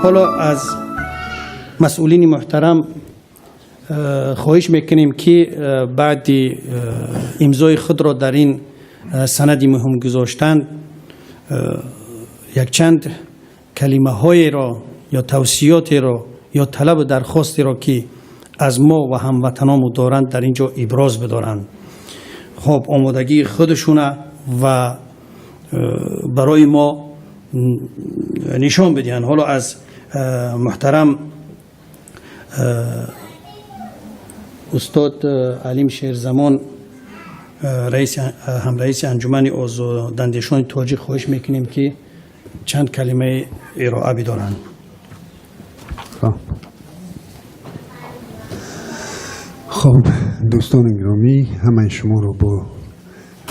حالا از مسئولین محترم خواهش میکنیم که بعد امضای خود را در این سند مهم گذاشتن یک چند کلمه های را یا توصیاتی را یا طلب و درخواستی را که از ما و هموطنانمون دارند در اینجا ابراز بدارند. خب آمادگی خودشونه و برای ما نشان بدهند. حالا از محترم استاد علیم شیرزمان رئیس انجمن آزاداندیشان تاجیک خواهش میکنیم که چند کلمه ارائه بدارند. خب دوستان گرامی، همه شما رو با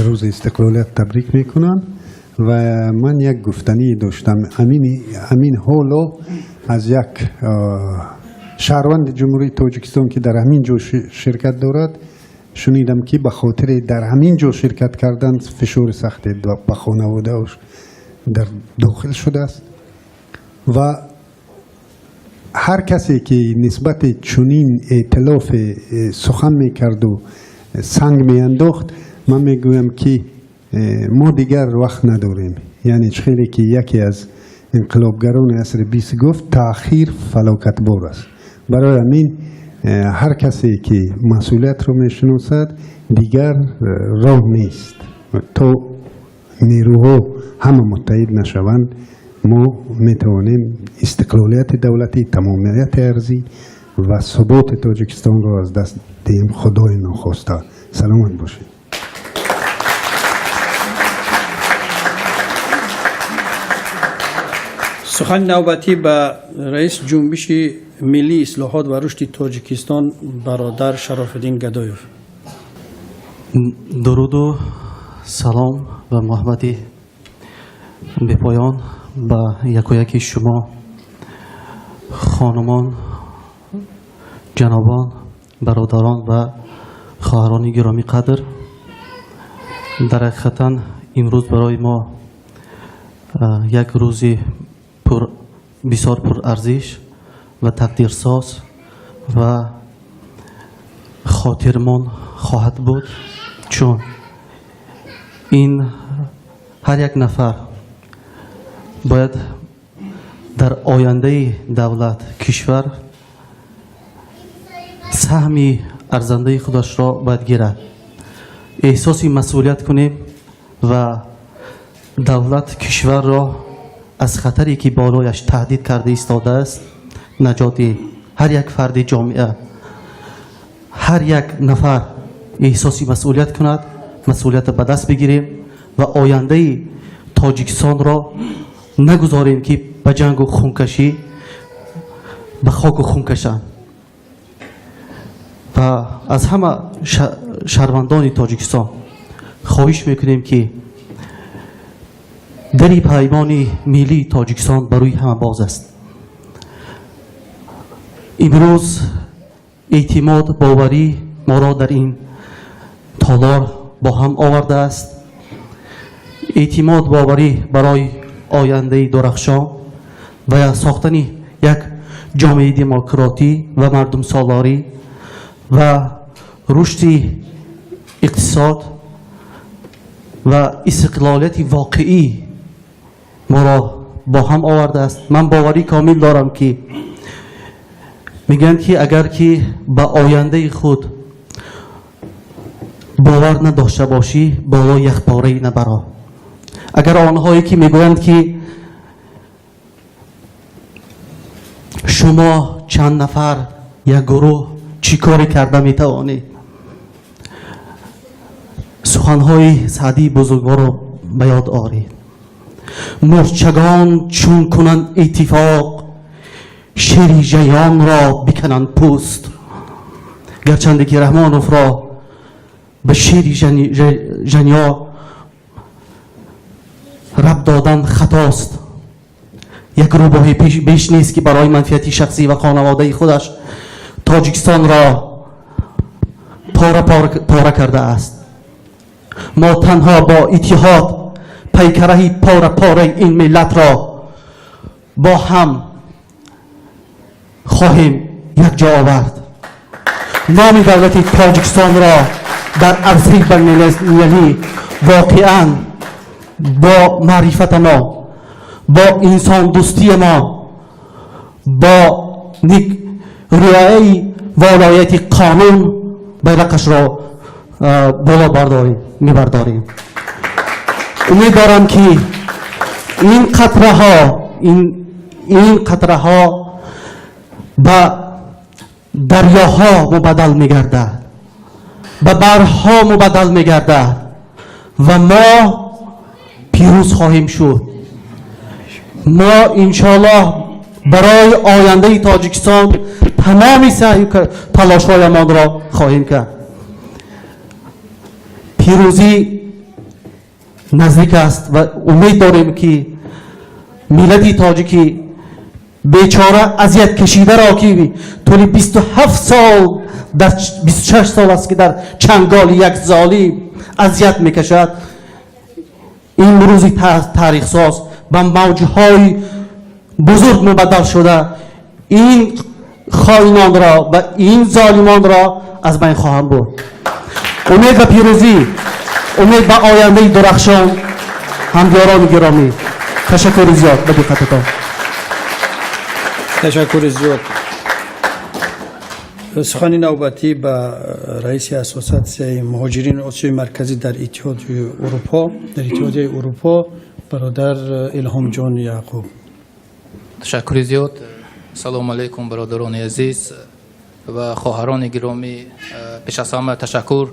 روز استقلالیت تبریک میکنم و من یک گفتنی داشتم. امین حالا از یک شهروند جمهوری تاجیکستان که در همین جا شرکت دارد شنیدم که به خاطر در همین جا شرکت کردن فشار سخت به خانواده در داخل شده است و هر کسی که نسبت چنین ائتلاف سخن میکرد و سنگ میانداخت، من میگویم که ما دیگر وقت نداریم. یعنی خیلی که یکی از انقلابگران عصر 20 گفت تأخیر فلاکت بار است. برای همین هر کسی که مسئولیت رو میشناسد دیگر راه نیست تا نیروها همه متحد نشوند. ما میتوانیم استقلالیت دولتی، تمامیت ارضی و ثبات تاجیکستان را از دست دهیم. خدای ناخواسته. سلامت باشید. سخن نوبتی به رئیس جنبش ملی اصلاحات و رشد تاجیکستان برادر شرافالدین گدایف. درود و سلام و محبتی به پایان با یکی شما خانمان، جنابان، برادران و خواهران گرامی قدر. در حقیقت امروز برای ما یک روزی بسیار پر ارزش و تقدیرساز و خاطرمان خواهد بود، چون این هر یک نفر باید در آینده دولت کشور سهمی ارزنده خودش را باید گیرد. احساس مسئولیت کنیم و دولت کشور را از خطری که بالایش تهدید کرده ایستاده است نجات هر یک فرد جامعه، هر یک نفر احساس مسئولیت کند، مسئولیت به دست بگیریم و آینده تاجیکستان را نگذاریم که به جنگ و خونکشی به خاک و خون کشند. و از همه شهروندان تاجیکستان خواهش میکنیم که دری پیمان ملی تاجیکستان بروی همه باز است. امروز اعتماد باوری ما را در این تالار با هم آورده است. اعتماد باوری برای آینده درخشان و ساختن یک جامعه دموکراتی و مردم سالاری و رشد اقتصاد و استقلالیت واقعی ما را با هم آورده است. من باوری کامل دارم که میگن که اگر که به آینده خود باور نداشته باشی بالا یک پاره نبرا. اگر آنهایی که میگویند که شما چند نفر یک گروه چی کاری کرده میتوانید، سخنهای سعدی بزرگوار را به یاد آورید. مرچگان چون کنند اتفاق، شیر ژیان را بکنند پوست. گرچند که رحمانوف را به شیر ژنیا رب دادن خطاست. یک روباه بیش نیست که برای منفعت شخصی و خانواده خودش تاجیکستان را پاره کرده است. ما تنها با اتحاد پیکره پاره این ملت را با هم خواهیم یک جا آورد. نام دولت تاجیکستان را در عرصه بین‌المللی واقعاً با معرفت ما، با انسان دوستی ما، با رعایت ولایت قانون بیرقش را بالا میبرداریم. امیدوارم که این قطره ها به دریاها مبدل میگردد، به برها مبدل میگردد و ما پیروز خواهیم شد. ما انشاءالله برای آینده تاجیکستان تمامی سعی تلاش‌هایمان را خواهیم کرد. پیروزی نزدیک است و امید داریم که ملت تاجیکی بیچاره اذیت کشیده را که طول 27 سال در 26 سال است که در چنگال یک ظالم اذیت میکشد، این روزی تاریخ ساز به موجهای بزرگ مبدل شده این خائنان را و این ظالمان را از بین خواهم برد. امید به پیروزی، امید به آینده درخشان. همکاران گرامی، تشکر زیاد به دقتتان. تشکر زیاد. سخن نوبتی به رئیس اساسیاسیون مهاجرین آسیای مرکزی در اتحادیه اروپا برادر الهام جان یعقوب. تشکر زیاد. سلام علیکم برادران عزیز و خواهران گرامی. پیش از همه تشکر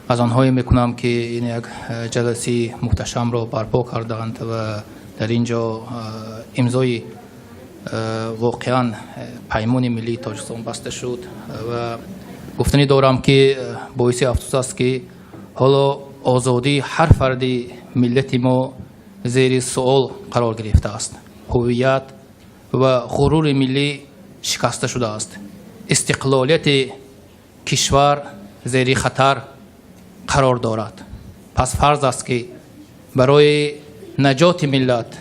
از آنهایی میکنم که این یک جلسه محتشم را برپا کردند و در اینجا امضای واقعا پیمان ملی تاجیکستان بسته شد و گفتنی دارم که باعث افسوس است که حالا آزادی هر فردی ملت ما زیر سوال قرار گرفته است. هویت و غرور ملی شکسته شده است. استقلالیت کشور زیر خطر قرار دارد. پس فرض است که برای نجات ملت،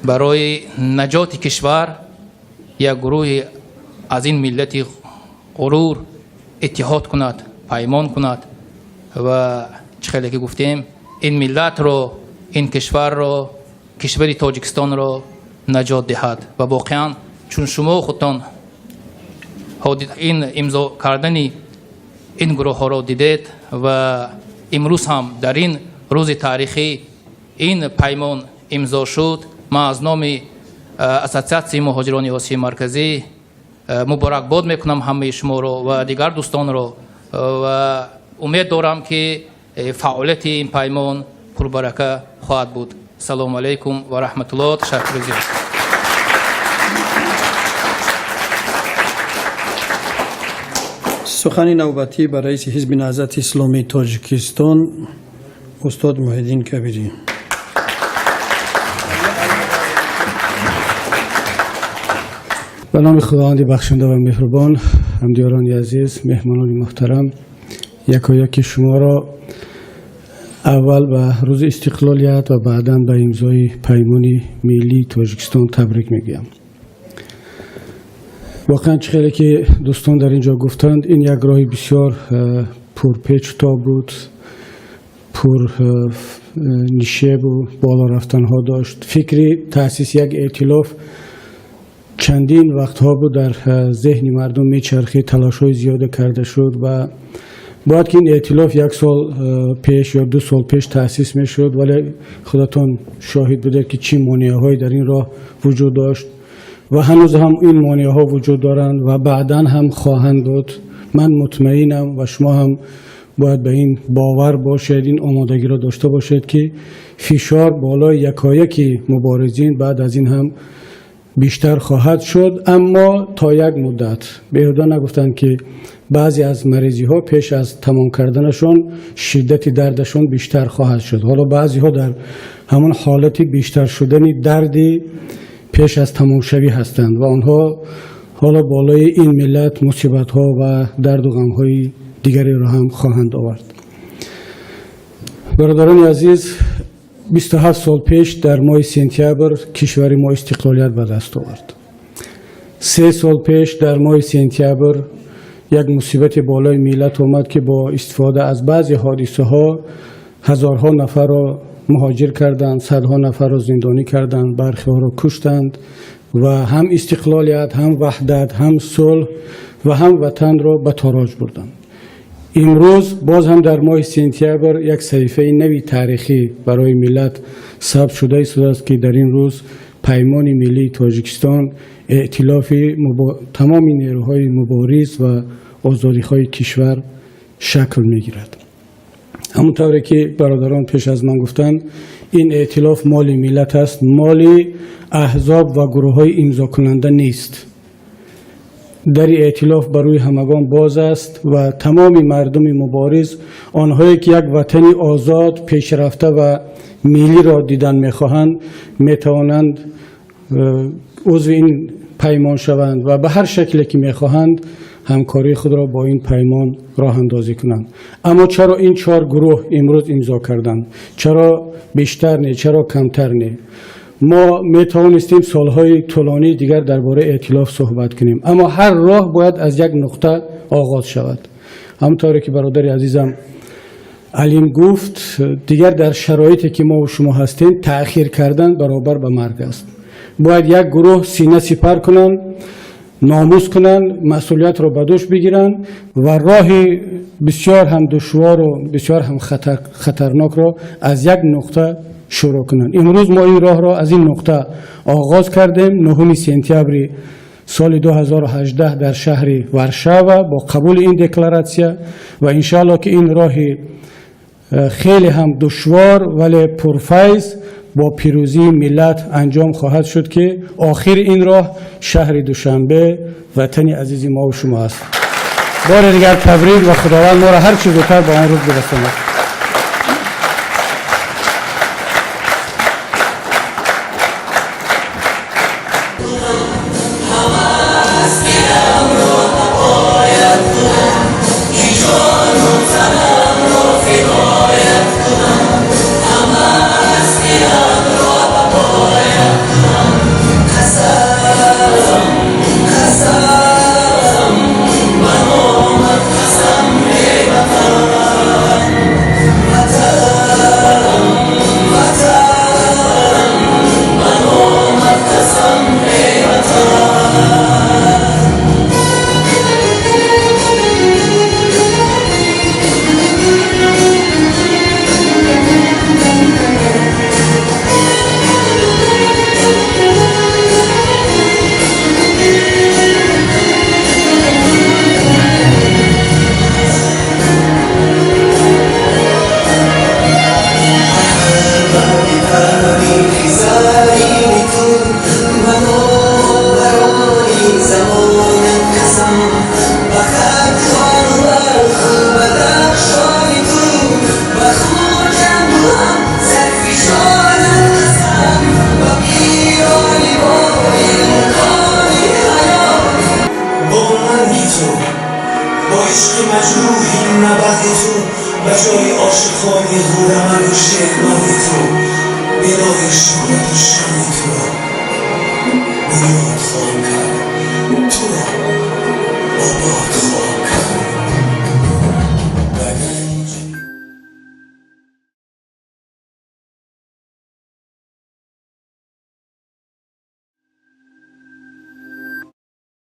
برای نجات کشور، یک گروه از این ملت غرور اتحاد کند، پیمان کند و چخیلی که گفتیم این ملت را، این کشور را، کشور تاجیکستان را نجات دهد. و واقعا چون شما خودتان این امضا کردن این گروه ها را دیدید و امروز هم در این روز تاریخی این پیمان امضا شد، ما از نام اساسیاسیون مهاجران آسیای مرکزی مبارکباد میکنم همه شما را و دیگر دوستان را و امید دارم که فعالیت این پیمان پربرکه خواهد بود. سلام علیکم و رحمت الله. تشکر زیاد. سخن نوبتی برای رئیس حزب نهضت اسلامی تاجیکستان استاد محیدین کبیری. به نام خداوند بخشنده و مهربان، همدیاران عزیز، مهمانان محترم، یکایک شما را اول به روز استقلالیت و بعدا به امضای پیمان ملی تاجیکستان تبریک میگم. واقعا خیلی که دوستان در اینجا گفتند این یک راه بسیار پرپیچ تا بود، پر نیشه بود، بالا رفتن ها داشت. فکری تأسیس یک ائتلاف چندین وقتها بود در ذهن مردم میچرخید، تلاش های زیاده کرده شد و باید که این ائتلاف یک سال پیش یا 2 سال پیش تأسیس میشد، ولی خودتان شاهد بودید که چی مانعه های در این راه وجود داشت و هنوز هم این مانعه ها وجود دارند و بعدا هم خواهند بود. من مطمئنم و شما هم باید به این باور باشید، این آمادگی را داشته باشید که فشار بالای یکایک مبارزین بعد از این هم بیشتر خواهد شد، اما تا یک مدت. بیهوده نگفتند که بعضی از مریضی ها پیش از تمام کردنشون شدت دردشون بیشتر خواهد شد. حالا بعضی ها در همون حالتی بیشتر شدن دردی پیش از تمام شوی هستند و آنها حالا بالای این ملت مصیبت ها و درد و غم های دیگری را هم خواهند آورد. برادران عزیز، 27 سال پیش در ماه سپتامبر کشور ما استقلالیت به دست آورد. 3 سال پیش در ماه سپتامبر یک مصیبت بالای ملت آمد که با استفاده از بعضی حادثه ها هزارها نفر را مهاجر کردند، صدها نفر را زندانی کردند، برخی ها را کشتند و هم استقلالیت، هم وحدت، هم صلح و هم وطن را به تاراج بردند. امروز باز هم در ماه سپتامبر یک صحیفه نوی تاریخی برای ملت ثبت شده است که در این روز پیمان ملی تاجیکستان ائتلاف تمام نیروهای مبارز و آزادی‌خواه کشور شکل می‌گیرد. همونطوری که برادران پیش از من گفتند، این ائتلاف مال ملت است، مال احزاب و گروه‌های امضا کننده نیست. در ائتلاف برای همگان باز است و تمام مردم مبارز، آنهایی که یک وطن آزاد، پیشرفته و ملی را دیدن می‌خواهند، می‌توانند عضو این پیمان شوند و به هر شکلی که می‌خواهند همکاری خود را با این پیمان راه اندازی کنند. اما چرا این 4 گروه امروز امضا کردند؟ چرا بیشتر نه؟ چرا کمتر نه؟ ما میتوانستیم سالهای طولانی دیگر درباره ائتلاف صحبت کنیم، اما هر راه باید از یک نقطه آغاز شود. همونطوری که برادر عزیزم علیم گفت، دیگر در شرایطی که ما و شما هستیم تأخیر کردن برابر به مرگ است. باید یک گروه سینه سپر کنند، ناموس کنند، مسئولیت را به دوش بگیرند و راه بسیار هم دشوار و بسیار هم خطرناک را از یک نقطه شروع کنند. امروز ما این راه را از این نقطه آغاز کردیم. 9 سپتامبر سال 2018 در شهر ورشاوا با قبول این دکلراسیون و انشاءالله که این راه خیلی هم دشوار ولی پرفیض با پیروزی ملت انجام خواهد شد که آخر این راه شهر دوشنبه وطن عزیز ما و شما است. بار دیگر تبریک و خداوند ما را هر چه زودتر با آن روز برساند. تو را